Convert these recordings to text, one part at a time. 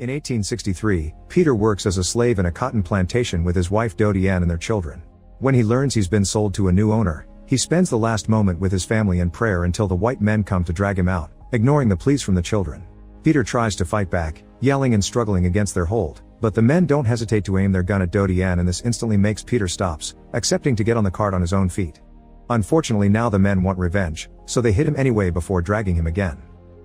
In 1863, Peter works as a slave in a cotton plantation with his wife Dodie Ann and their children. When he learns he's been sold to a new owner, he spends the last moment with his family in prayer until the white men come to drag him out, ignoring the pleas from the children. Peter tries to fight back, yelling and struggling against their hold, but the men don't hesitate to aim their gun at Dodie Ann, and this instantly makes Peter stops, accepting to get on the cart on his own feet. Unfortunately, now the men want revenge, so they hit him anyway before dragging him again.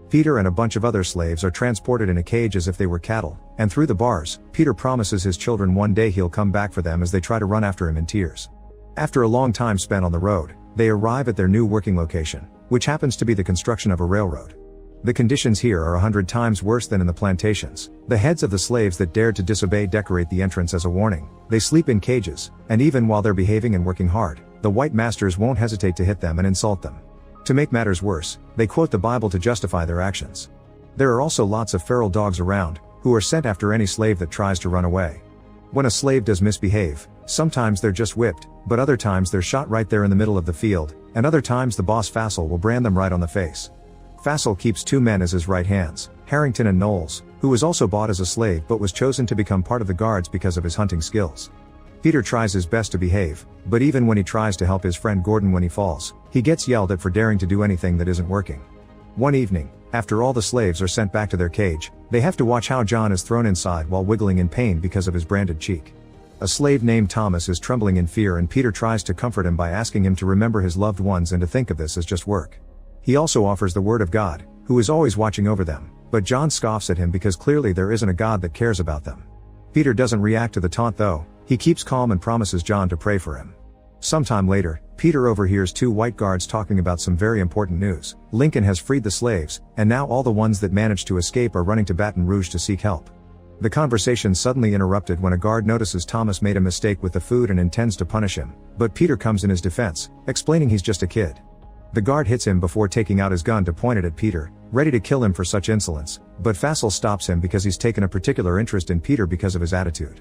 Peter and a bunch of other slaves are transported in a cage as if they were cattle, and through the bars, Peter promises his children one day he'll come back for them as they try to run after him in tears. After a long time spent on the road, they arrive at their new working location, which happens to be the construction of a railroad. The conditions here are 100 times worse than in the plantations. The heads of the slaves that dared to disobey decorate the entrance as a warning. They sleep in cages, and even while they're behaving and working hard, the white masters won't hesitate to hit them and insult them. To make matters worse, they quote the Bible to justify their actions. There are also lots of feral dogs around, who are sent after any slave that tries to run away. When a slave does misbehave, sometimes they're just whipped, but other times they're shot right there in the middle of the field, and other times the boss Fassel will brand them right on the face. Fassel keeps two men as his right hands, Harrington and Knowles, who was also bought as a slave but was chosen to become part of the guards because of his hunting skills. Peter tries his best to behave, but even when he tries to help his friend Gordon when he falls, he gets yelled at for daring to do anything that isn't working. One evening, after all the slaves are sent back to their cage, they have to watch how John is thrown inside while wiggling in pain because of his branded cheek. A slave named Thomas is trembling in fear, and Peter tries to comfort him by asking him to remember his loved ones and to think of this as just work. He also offers the word of God, who is always watching over them, but John scoffs at him because clearly there isn't a God that cares about them. Peter doesn't react to the taunt though. He keeps calm and promises John to pray for him. Sometime later, Peter overhears two white guards talking about some very important news. Lincoln has freed the slaves, and now all the ones that managed to escape are running to Baton Rouge to seek help. The conversation suddenly interrupted when a guard notices Thomas made a mistake with the food and intends to punish him, but Peter comes in his defense, explaining he's just a kid. The guard hits him before taking out his gun to point it at Peter, ready to kill him for such insolence, but Fassel stops him because he's taken a particular interest in Peter because of his attitude.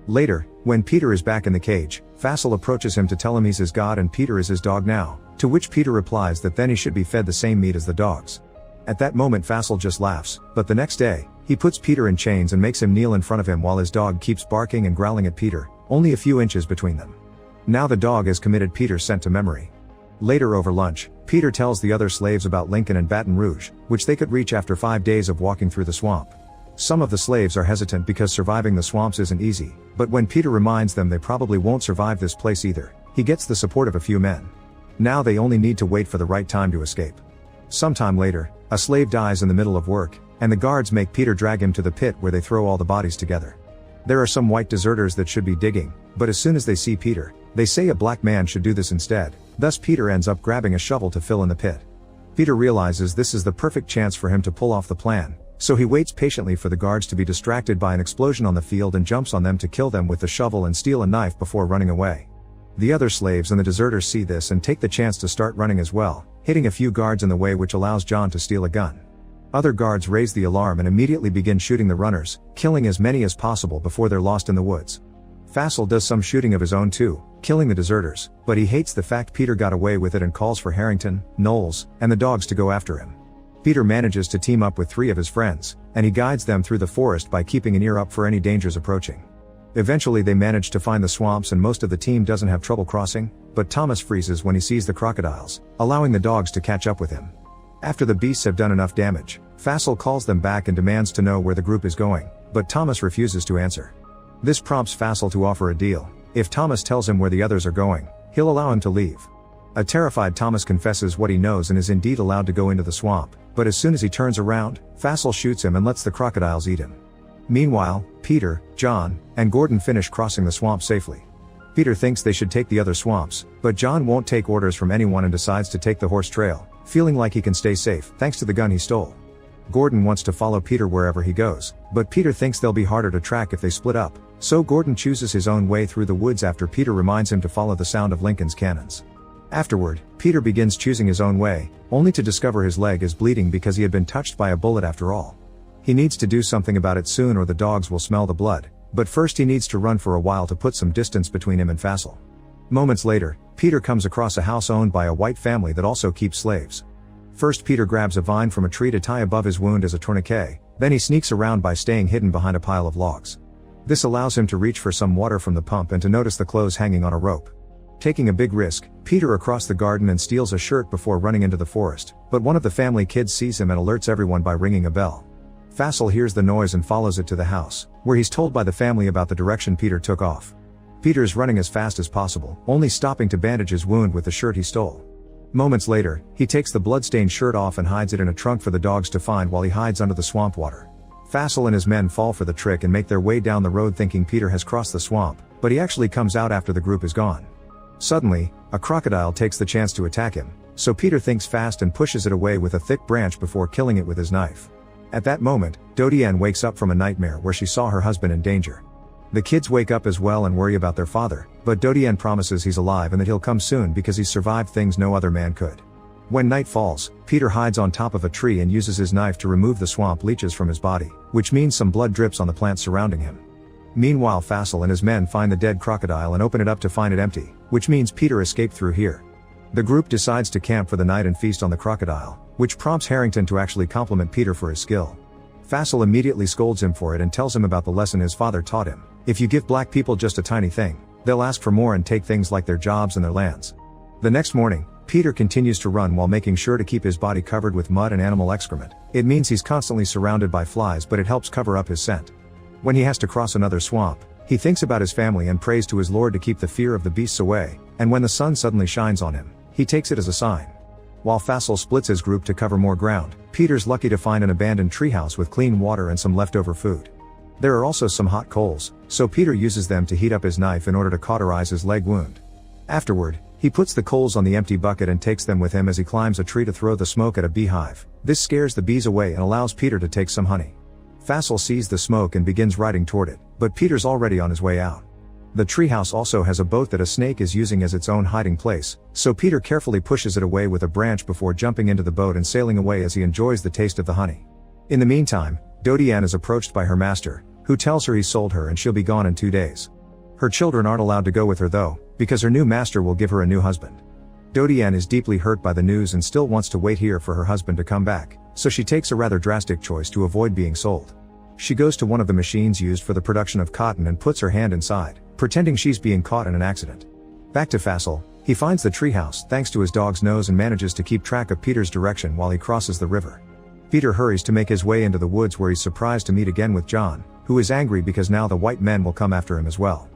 Later, when Peter is back in the cage, Fassel approaches him to tell him he's his god and Peter is his dog now, to which Peter replies that then he should be fed the same meat as the dogs. At that moment Fassel just laughs, but the next day, he puts Peter in chains and makes him kneel in front of him while his dog keeps barking and growling at Peter, only a few inches between them. Now the dog has committed Peter's scent to memory. Later over lunch, Peter tells the other slaves about Lincoln and Baton Rouge, which they could reach after 5 days of walking through the swamp. Some of the slaves are hesitant because surviving the swamps isn't easy, but when Peter reminds them they probably won't survive this place either, he gets the support of a few men. Now they only need to wait for the right time to escape. Sometime later, a slave dies in the middle of work, and the guards make Peter drag him to the pit where they throw all the bodies together. There are some white deserters that should be digging, but as soon as they see Peter, they say a black man should do this instead, thus Peter ends up grabbing a shovel to fill in the pit. Peter realizes this is the perfect chance for him to pull off the plan, so he waits patiently for the guards to be distracted by an explosion on the field and jumps on them to kill them with the shovel and steal a knife before running away. The other slaves and the deserters see this and take the chance to start running as well, hitting a few guards in the way, which allows John to steal a gun. Other guards raise the alarm and immediately begin shooting the runners, killing as many as possible before they're lost in the woods. Fassel does some shooting of his own too, killing the deserters, but he hates the fact Peter got away with it and calls for Harrington, Knowles, and the dogs to go after him. Peter manages to team up with 3 of his friends, and he guides them through the forest by keeping an ear up for any dangers approaching. Eventually they manage to find the swamps and most of the team doesn't have trouble crossing, but Thomas freezes when he sees the crocodiles, allowing the dogs to catch up with him. After the beasts have done enough damage, Fassel calls them back and demands to know where the group is going, but Thomas refuses to answer. This prompts Fassel to offer a deal. If Thomas tells him where the others are going, he'll allow him to leave. A terrified Thomas confesses what he knows and is indeed allowed to go into the swamp, but as soon as he turns around, Fassel shoots him and lets the crocodiles eat him. Meanwhile, Peter, John, and Gordon finish crossing the swamp safely. Peter thinks they should take the other swamps, but John won't take orders from anyone and decides to take the horse trail, feeling like he can stay safe thanks to the gun he stole. Gordon wants to follow Peter wherever he goes, but Peter thinks they'll be harder to track if they split up, so Gordon chooses his own way through the woods after Peter reminds him to follow the sound of Lincoln's cannons. Afterward, Peter begins choosing his own way, only to discover his leg is bleeding because he had been touched by a bullet after all. He needs to do something about it soon or the dogs will smell the blood, but first he needs to run for a while to put some distance between him and Fassel. Moments later, Peter comes across a house owned by a white family that also keeps slaves. First, Peter grabs a vine from a tree to tie above his wound as a tourniquet, then he sneaks around by staying hidden behind a pile of logs. This allows him to reach for some water from the pump and to notice the clothes hanging on a rope. Taking a big risk, Peter across the garden and steals a shirt before running into the forest, but one of the family kids sees him and alerts everyone by ringing a bell. Fassel hears the noise and follows it to the house, where he's told by the family about the direction Peter took off. Peter's running as fast as possible, only stopping to bandage his wound with the shirt he stole. Moments later, he takes the blood-stained shirt off and hides it in a trunk for the dogs to find while he hides under the swamp water. Fassel and his men fall for the trick and make their way down the road thinking Peter has crossed the swamp, but he actually comes out after the group is gone. Suddenly, a crocodile takes the chance to attack him, so Peter thinks fast and pushes it away with a thick branch before killing it with his knife. At that moment, Dodiane wakes up from a nightmare where she saw her husband in danger. The kids wake up as well and worry about their father, but Dodiane promises he's alive and that he'll come soon because he's survived things no other man could. When night falls, Peter hides on top of a tree and uses his knife to remove the swamp leeches from his body, which means some blood drips on the plants surrounding him. Meanwhile, Fassel and his men find the dead crocodile and open it up to find it empty, which means Peter escaped through here. The group decides to camp for the night and feast on the crocodile, which prompts Harrington to actually compliment Peter for his skill. Fassel immediately scolds him for it and tells him about the lesson his father taught him. If you give black people just a tiny thing, they'll ask for more and take things like their jobs and their lands. The next morning, Peter continues to run while making sure to keep his body covered with mud and animal excrement. It means he's constantly surrounded by flies, but it helps cover up his scent. When he has to cross another swamp, he thinks about his family and prays to his Lord to keep the fear of the beasts away, and when the sun suddenly shines on him, he takes it as a sign. While Fassel splits his group to cover more ground, Peter's lucky to find an abandoned treehouse with clean water and some leftover food. There are also some hot coals, so Peter uses them to heat up his knife in order to cauterize his leg wound. Afterward, he puts the coals on the empty bucket and takes them with him as he climbs a tree to throw the smoke at a beehive. This scares the bees away and allows Peter to take some honey. Fassel sees the smoke and begins riding toward it, but Peter's already on his way out. The treehouse also has a boat that a snake is using as its own hiding place, so Peter carefully pushes it away with a branch before jumping into the boat and sailing away as he enjoys the taste of the honey. In the meantime, Dodiane is approached by her master, who tells her he sold her and she'll be gone in 2 days. Her children aren't allowed to go with her though, because her new master will give her a new husband. Dodiane is deeply hurt by the news and still wants to wait here for her husband to come back, so she takes a rather drastic choice to avoid being sold. She goes to one of the machines used for the production of cotton and puts her hand inside, pretending she's being caught in an accident. Back to Fassel, he finds the treehouse thanks to his dog's nose and manages to keep track of Peter's direction while he crosses the river. Peter hurries to make his way into the woods where he's surprised to meet again with John, who is angry because now the white men will come after him as well.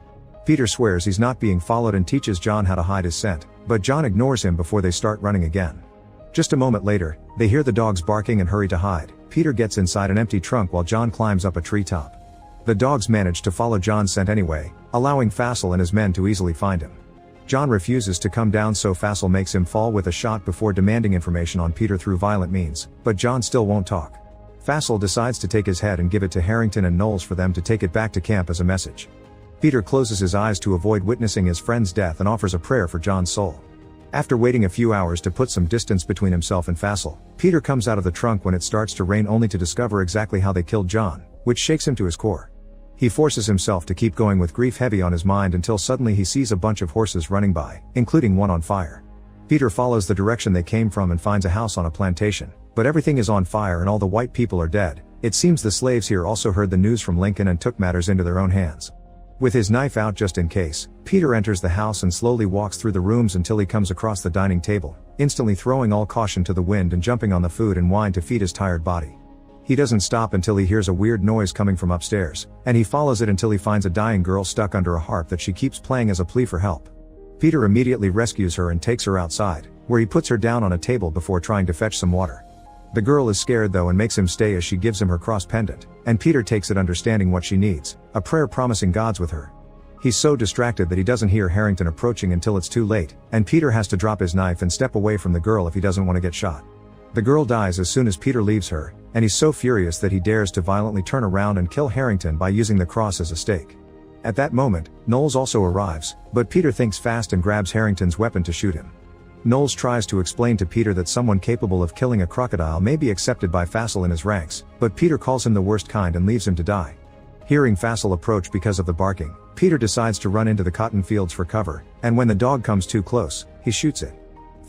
Peter swears he's not being followed and teaches John how to hide his scent, but John ignores him before they start running again. Just a moment later, they hear the dogs barking and hurry to hide. Peter gets inside an empty trunk while John climbs up a treetop. The dogs manage to follow John's scent anyway, allowing Fassel and his men to easily find him. John refuses to come down, so Fassel makes him fall with a shot before demanding information on Peter through violent means, but John still won't talk. Fassel decides to take his head and give it to Harrington and Knowles for them to take it back to camp as a message. Peter closes his eyes to avoid witnessing his friend's death and offers a prayer for John's soul. After waiting a few hours to put some distance between himself and Fassel, Peter comes out of the trunk when it starts to rain only to discover exactly how they killed John, which shakes him to his core. He forces himself to keep going with grief heavy on his mind until suddenly he sees a bunch of horses running by, including one on fire. Peter follows the direction they came from and finds a house on a plantation, but everything is on fire and all the white people are dead. It seems the slaves here also heard the news from Lincoln and took matters into their own hands. With his knife out just in case, Peter enters the house and slowly walks through the rooms until he comes across the dining table, instantly throwing all caution to the wind and jumping on the food and wine to feed his tired body. He doesn't stop until he hears a weird noise coming from upstairs, and he follows it until he finds a dying girl stuck under a harp that she keeps playing as a plea for help. Peter immediately rescues her and takes her outside, where he puts her down on a table before trying to fetch some water. The girl is scared though and makes him stay as she gives him her cross pendant, and Peter takes it understanding what she needs, a prayer promising gods with her. He's so distracted that he doesn't hear Harrington approaching until it's too late, and Peter has to drop his knife and step away from the girl if he doesn't want to get shot. The girl dies as soon as Peter leaves her, and he's so furious that he dares to violently turn around and kill Harrington by using the cross as a stake. At that moment, Knowles also arrives, but Peter thinks fast and grabs Harrington's weapon to shoot him. Knowles tries to explain to Peter that someone capable of killing a crocodile may be accepted by Fassel in his ranks, but Peter calls him the worst kind and leaves him to die. Hearing Fassel approach because of the barking, Peter decides to run into the cotton fields for cover, and when the dog comes too close, he shoots it.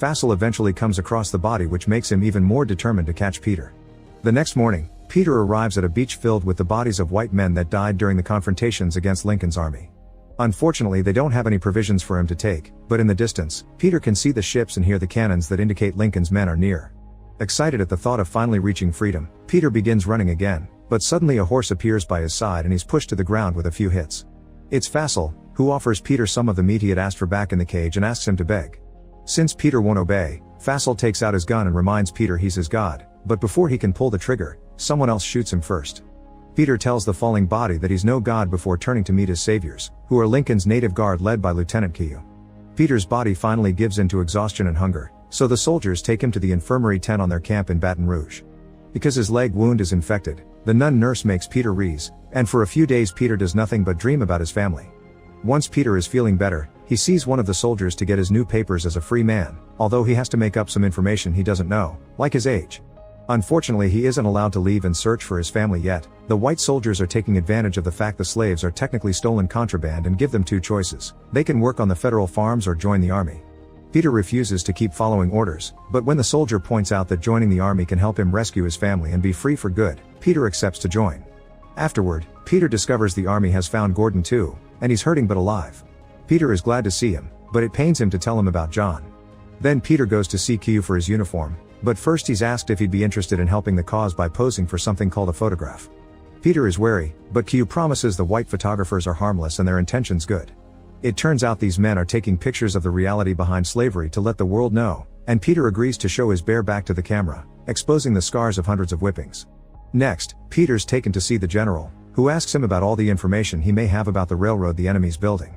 Fassel eventually comes across the body, which makes him even more determined to catch Peter. The next morning, Peter arrives at a beach filled with the bodies of white men that died during the confrontations against Lincoln's army. Unfortunately, they don't have any provisions for him to take, but in the distance, Peter can see the ships and hear the cannons that indicate Lincoln's men are near. Excited at the thought of finally reaching freedom, Peter begins running again, but suddenly a horse appears by his side and he's pushed to the ground with a few hits. It's Fassel, who offers Peter some of the meat he had asked for back in the cage and asks him to beg. Since Peter won't obey, Fassel takes out his gun and reminds Peter he's his god, but before he can pull the trigger, someone else shoots him first. Peter tells the falling body that he's no god before turning to meet his saviors, who are Lincoln's native guard led by Lieutenant Q. Peter's body finally gives in to exhaustion and hunger, so the soldiers take him to the infirmary tent on their camp in Baton Rouge. Because his leg wound is infected, the nun nurse makes Peter wheeze, and for a few days Peter does nothing but dream about his family. Once Peter is feeling better, he sees one of the soldiers to get his new papers as a free man, although he has to make up some information he doesn't know, like his age. Unfortunately, he isn't allowed to leave and search for his family yet. The white soldiers are taking advantage of the fact the slaves are technically stolen contraband and give them two choices. They can work on the federal farms or join the army. Peter refuses to keep following orders, but when the soldier points out that joining the army can help him rescue his family and be free for good, Peter accepts to join. Afterward, Peter discovers the army has found Gordon too, and he's hurting but alive. Peter is glad to see him, but it pains him to tell him about John. Then Peter goes to see Q for his uniform, but first he's asked if he'd be interested in helping the cause by posing for something called a photograph. Peter is wary, but Q promises the white photographers are harmless and their intentions good. It turns out these men are taking pictures of the reality behind slavery to let the world know, and Peter agrees to show his bare back to the camera, exposing the scars of hundreds of whippings. Next, Peter's taken to see the general, who asks him about all the information he may have about the railroad the enemy's building.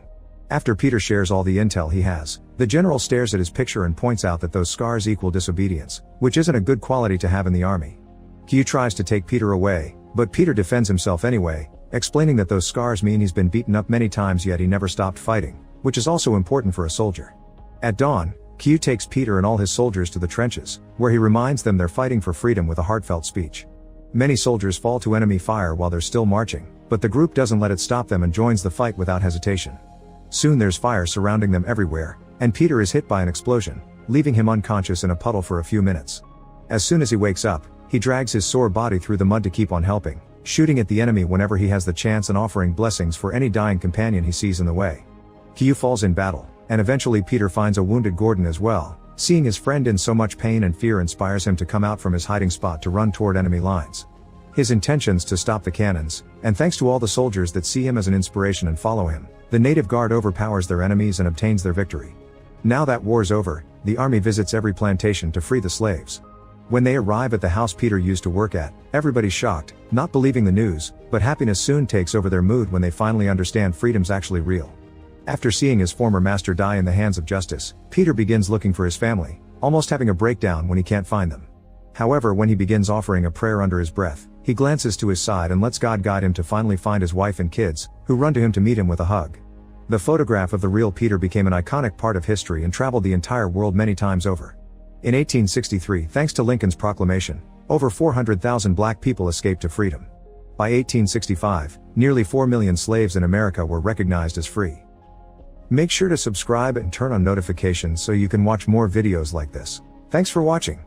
After Peter shares all the intel he has, the general stares at his picture and points out that those scars equal disobedience, which isn't a good quality to have in the army. Q tries to take Peter away, but Peter defends himself anyway, explaining that those scars mean he's been beaten up many times yet he never stopped fighting, which is also important for a soldier. At dawn, Q takes Peter and all his soldiers to the trenches, where he reminds them they're fighting for freedom with a heartfelt speech. Many soldiers fall to enemy fire while they're still marching, but the group doesn't let it stop them and joins the fight without hesitation. Soon there's fire surrounding them everywhere, and Peter is hit by an explosion, leaving him unconscious in a puddle for a few minutes. As soon as he wakes up, he drags his sore body through the mud to keep on helping, shooting at the enemy whenever he has the chance and offering blessings for any dying companion he sees in the way. Q falls in battle, and eventually Peter finds a wounded Gordon as well. Seeing his friend in so much pain and fear inspires him to come out from his hiding spot to run toward enemy lines. His intentions to stop the cannons, and thanks to all the soldiers that see him as an inspiration and follow him, the native guard overpowers their enemies and obtains their victory. Now that war's over, the army visits every plantation to free the slaves. When they arrive at the house Peter used to work at, everybody's shocked, not believing the news, but happiness soon takes over their mood when they finally understand freedom's actually real. After seeing his former master die in the hands of justice, Peter begins looking for his family, almost having a breakdown when he can't find them. However, when he begins offering a prayer under his breath, he glances to his side and lets God guide him to finally find his wife and kids, who run to him to meet him with a hug. The photograph of the real Peter became an iconic part of history and traveled the entire world many times over. In 1863, thanks to Lincoln's proclamation, over 400,000 black people escaped to freedom. By 1865, nearly 4 million slaves in America were recognized as free. Make sure to subscribe and turn on notifications so you can watch more videos like this. Thanks for watching.